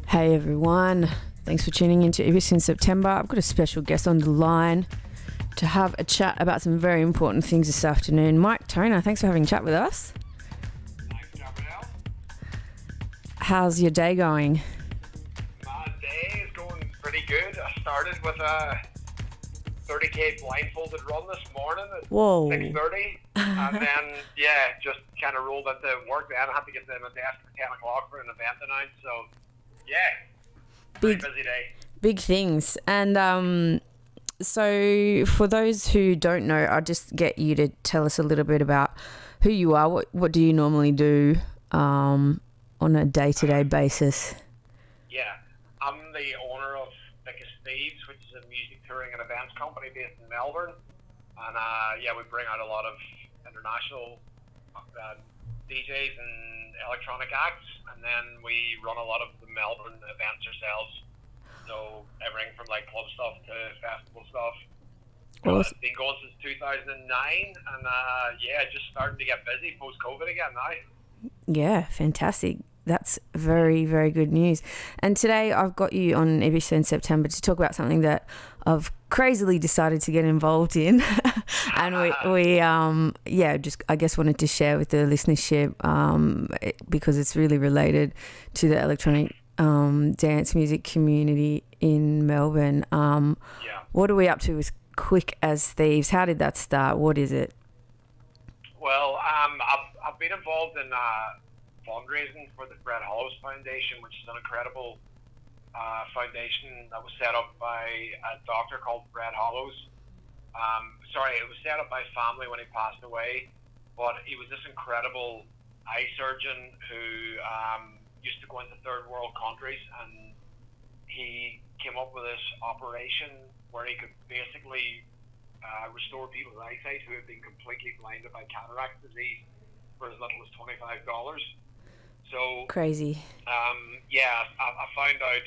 Hey everyone, thanks for tuning into Ibiza in September. I've got a special guest on the line to have a chat about some very important things this afternoon. Mike Toner, thanks for having a chat with us. Thanks, Gabrielle. How's your day going? My day is going pretty good. I started with a 30k blindfolded run this morning at Whoa. 6:30, and then just kind of rolled into work. Then I had to get to my desk at 10 o'clock for an event tonight. So pretty busy day. Big things. And so for those who don't know, I'll just get you to tell us a little bit about who you are. What do you normally do on a day-to-day basis? Yeah, I'm the owner of Thieves, which is a music touring and events company based in Melbourne, and we bring out a lot of international DJs and electronic acts, and then we run a lot of the Melbourne events ourselves, so everything from like club stuff to festival stuff. Awesome. It's been going since 2009, and just starting to get busy post-COVID again now. Yeah, fantastic. That's very, very good news. And today I've got you on Ibiza in September to talk about something that I've crazily decided to get involved in. And just I guess wanted to share with the listenership because it's really related to the electronic dance music community in Melbourne. What are we up to with Quick as Thieves? How did that start? What is it? Well, I've been involved in fundraising for the Fred Hollows Foundation, which is an incredible foundation that was set up by a doctor called Fred Hollows. It was set up by family when he passed away, but he was this incredible eye surgeon who used to go into third world countries, and he came up with this operation where he could basically restore people's eyesight who had been completely blinded by cataract disease for as little as $25. So crazy. I found out.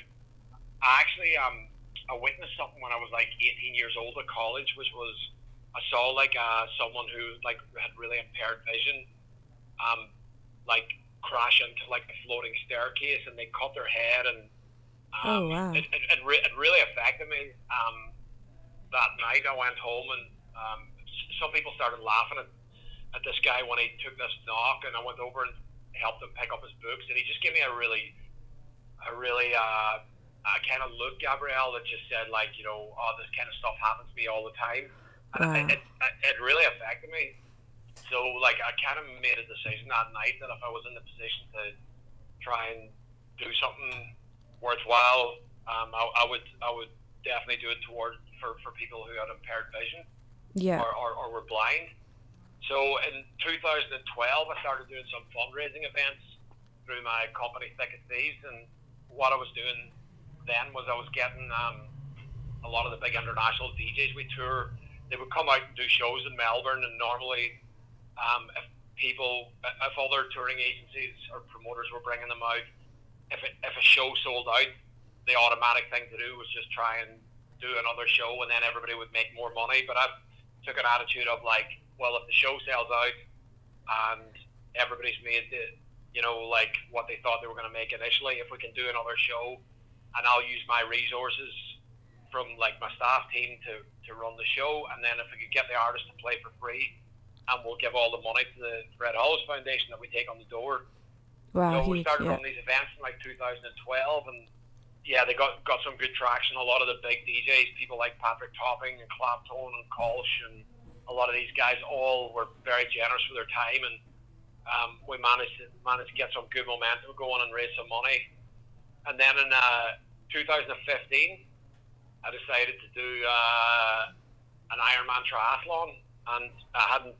I witnessed something when I was like 18 years old at college, which was I saw someone who had really impaired vision, crash into a floating staircase, and they cut their head, and oh wow, it really affected me. That night I went home, and some people started laughing at this guy when he took this knock, and I went over and helped him pick up his books, and he just gave me a really kind of look, Gabrielle, that just said this kind of stuff happens to me all the time. And it really affected me. So I kind of made a decision that night that if I was in the position to try and do something worthwhile, I would definitely do it for people who had impaired vision, or were blind. So in 2012, I started doing some fundraising events through my company, Thick as Thieves, and what I was doing then was I was getting a lot of the big international DJs we tour. They would come out and do shows in Melbourne, and normally if other touring agencies or promoters were bringing them out, if a show sold out, the automatic thing to do was just try and do another show, and then everybody would make more money. But I took an attitude of well, if the show sells out and everybody's made what they thought they were going to make initially, if we can do another show, and I'll use my resources from my staff team to run the show, and then if we could get the artist to play for free, and we'll give all the money to the Fred Hollows Foundation that we take on the door. Wow, so we started running these events in 2012, and they got some good traction. A lot of the big DJs, people like Patrick Topping and Claptone and Kolsch, and a lot of these guys all were very generous with their time, and we managed to get some good momentum going and raise some money. And then in 2015, I decided to do an Ironman triathlon, and I hadn't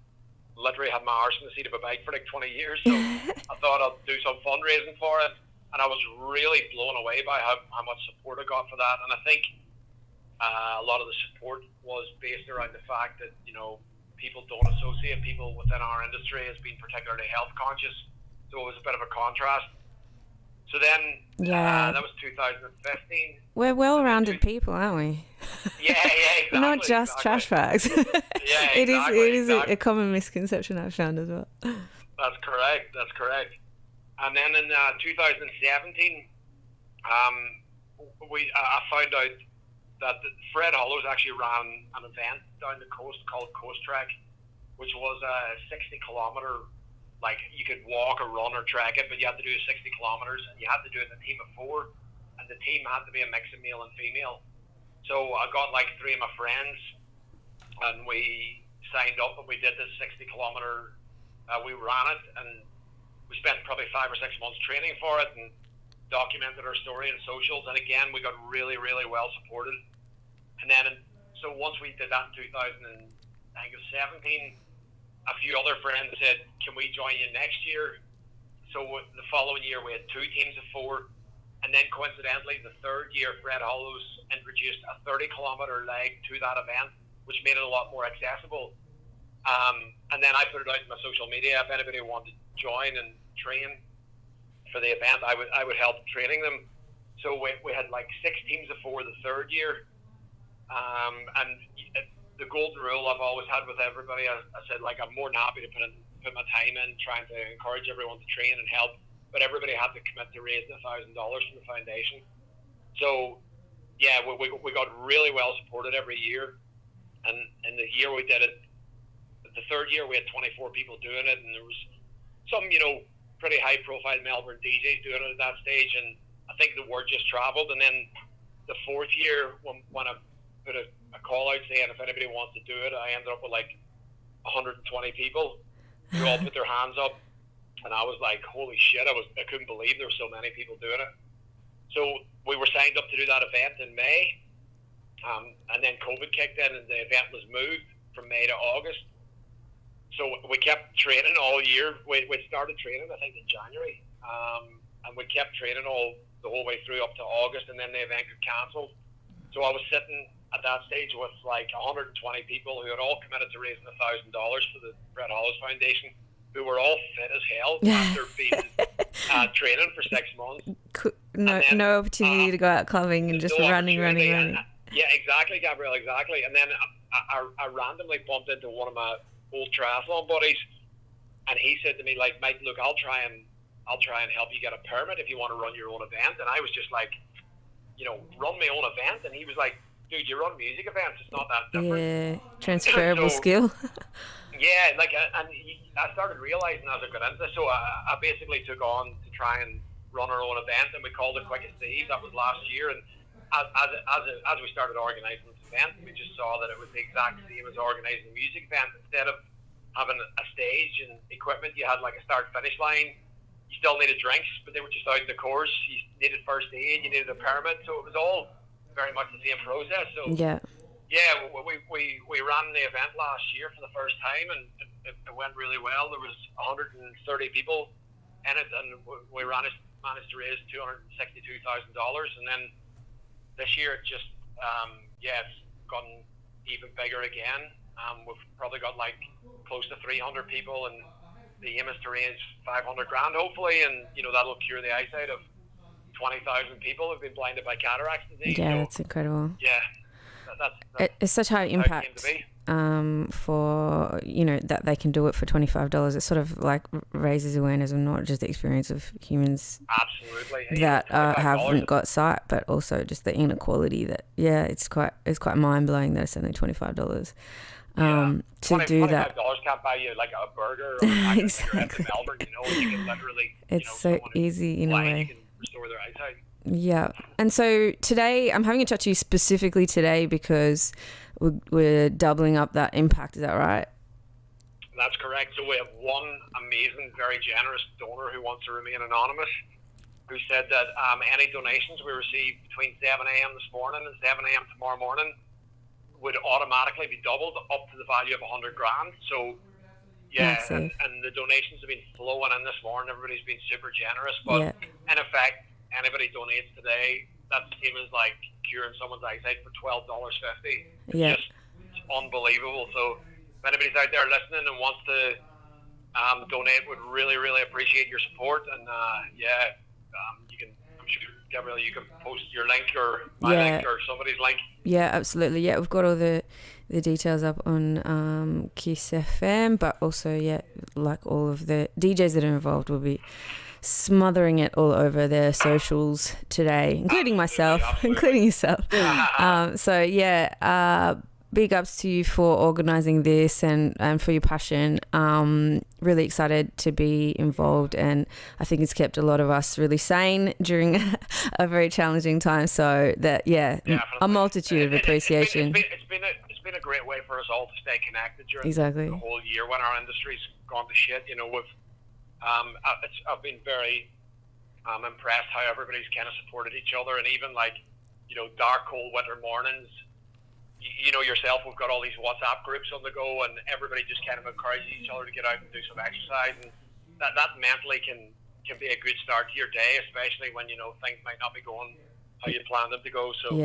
literally had my arse in the seat of a bike for 20 years, so I thought I'd do some fundraising for it, and I was really blown away by how much support I got for that. And I think a lot of the support was based around the fact that people don't associate people within our industry as being particularly health conscious, so it was a bit of a contrast. So then, that was 2015. We're well-rounded people, aren't we? Yeah, exactly. Not just trash bags. Yeah, It is exactly. a common misconception I've found as well. That's correct. And then in 2017, I found out that Fred Hollows actually ran an event down the coast called Coast Trek, which was a 60-kilometer. You could walk or run or trek it, but you had to do 60 kilometers, and you had to do it in a team of 4, and the team had to be a mix of male and female. So I got 3 of my friends, and we signed up, and we did this 60-kilometer. We ran it, and we spent probably 5 or 6 months training for it, and documented our story in socials. And again, we got really, really well supported. And then, so once we did that in 2017. A few other friends said, can we join you next year? So the following year we had 2 teams of 4, and then coincidentally the third year Fred Hollows introduced a 30-kilometer leg to that event, which made it a lot more accessible. And then I put it out in my social media. If anybody wanted to join and train for the event, I would help training them. So we had 6 teams of 4 the third year, and the golden rule I've always had with everybody. I said, like, I'm more than happy to put my time in trying to encourage everyone to train and help, but everybody had to commit to raising $1,000 from the foundation. So yeah, we got really well supported every year, and in the year we did it, the third year we had 24 people doing it, and there was some, pretty high profile Melbourne DJs doing it at that stage, and I think the word just travelled. And then the fourth year, when I put a call out saying if anybody wants to do it, I ended up with like 120 people who all put their hands up, and I was like, holy shit, I couldn't believe there were so many people doing it. So we were signed up to do that event in May, and then COVID kicked in and the event was moved from May to August. So we kept training all year. We started training, I think, in January, and we kept training the whole way through up to August, and then the event got cancelled. So I was sitting at that stage with like 120 people who had all committed to raising $1,000 for the Brett Hollis Foundation, who were all fit as hell after being training for 6 months. No opportunity to go out clubbing and just running. Yeah, exactly, Gabrielle, exactly. And then I randomly bumped into one of my old triathlon buddies, and he said to me, like, Mike, look, I'll try and help you get a permit if you want to run your own event. And I was just like, run my own event. And he was like, dude, you run music events, it's not that different. Yeah, transferable skill. Yeah, like, I started realizing as I got into this, so I basically took on to try and run our own event, and we called it Quick as Thieves. That was last year, and as we started organising this event, we just saw that it was the exact same as organising a music event. Instead of having a stage and equipment, you had like a start-finish line. You still needed drinks, but they were just out in the course. You needed first aid, you needed a permit, so it was all very much the same process. So yeah, we ran the event last year for the first time, and it went really well. There was 130 people in it, and we managed to raise $262,000. And then this year, it just it's gotten even bigger again. We've probably got like close to 300 people, and the aim is to raise 500 grand, hopefully, and that'll cure the eyesight of 20,000 people who've been blinded by cataracts disease. Yeah, so, that's incredible. Yeah, that's it's such high impact for that they can do it for $25. It sort of like raises awareness of not just the experience of humans absolutely that haven't got sight, but also just the inequality that it's quite mind-blowing that it's only $25 to do that. $25 can't buy you like a burger or exactly. in Melbourne, you can literally it's so easy in a way. You can restore their eyesight. Yeah. And so today I'm having a chat to you specifically today because we're doubling up that impact. Is that right? That's correct. So we have one amazing, very generous donor who wants to remain anonymous, who said that any donations we receive between 7 a.m. this morning and 7 a.m. tomorrow morning would automatically be doubled up to the value of 100 grand. So yeah, and the donations have been flowing in this morning. Everybody's been super generous, but in effect, anybody donates today, that's the same as like curing someone's eyesight for $12.50. Yeah. Just it's unbelievable. So if anybody's out there listening and wants to donate, would really, really appreciate your support. And you can, I'm sure, Gabrielle, you can post your link or my link or somebody's link. Yeah, absolutely. Yeah, we've got all the details up on Kiss FM, but also like all of the DJs that are involved will be smothering it all over their socials today, including myself, including yourself. Big ups to you for organising this and for your passion. Really excited to be involved, and I think it's kept a lot of us really sane during a very challenging time. So that a multitude of appreciation. It's been a great way for us all to stay connected during the whole year when our industry's gone to shit. I've been very impressed how everybody's kind of supported each other, and even like dark cold winter mornings. Yourself, we've got all these WhatsApp groups on the go, and everybody just kind of encourages each other to get out and do some exercise, and that mentally can be a good start to your day, especially when things might not be going how you planned them to go. So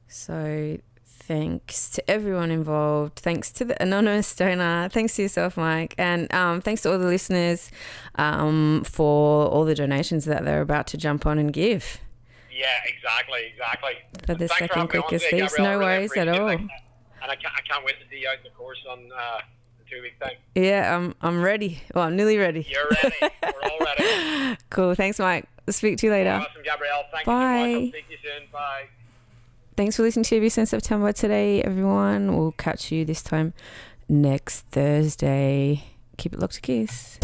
So thanks to everyone involved. Thanks to the anonymous donor. Thanks to yourself, Mike, and thanks to all the listeners for all the donations that they're about to jump on and give. Yeah, exactly. For the Thanks for second having me on quickest today, thieves. Gabrielle. No I really worries at appreciate all. it. And I can't wait to see you out in the course on the 2 week thing. Yeah, I'm ready. Well, I'm nearly ready. You're ready. We're all ready. Cool. Thanks, Mike. Speak to you later. Awesome, Gabrielle. Thank Bye. you so much. I'll speak to you soon. Bye. Thanks for listening to Ibiza in September today, everyone. We'll catch you this time next Thursday. Keep it locked to Kiss.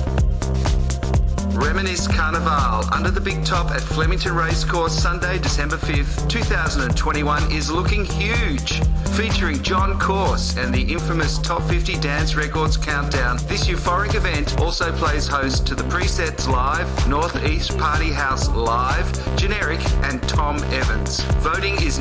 Reminisce Carnival under the big top at Flemington Racecourse Sunday, December 5th, 2021 is looking huge. Featuring John Corse and the infamous Top 50 Dance Records Countdown, this euphoric event also plays host to the Presets Live, Northeast Party House Live, Generic and Tom Evans. Voting is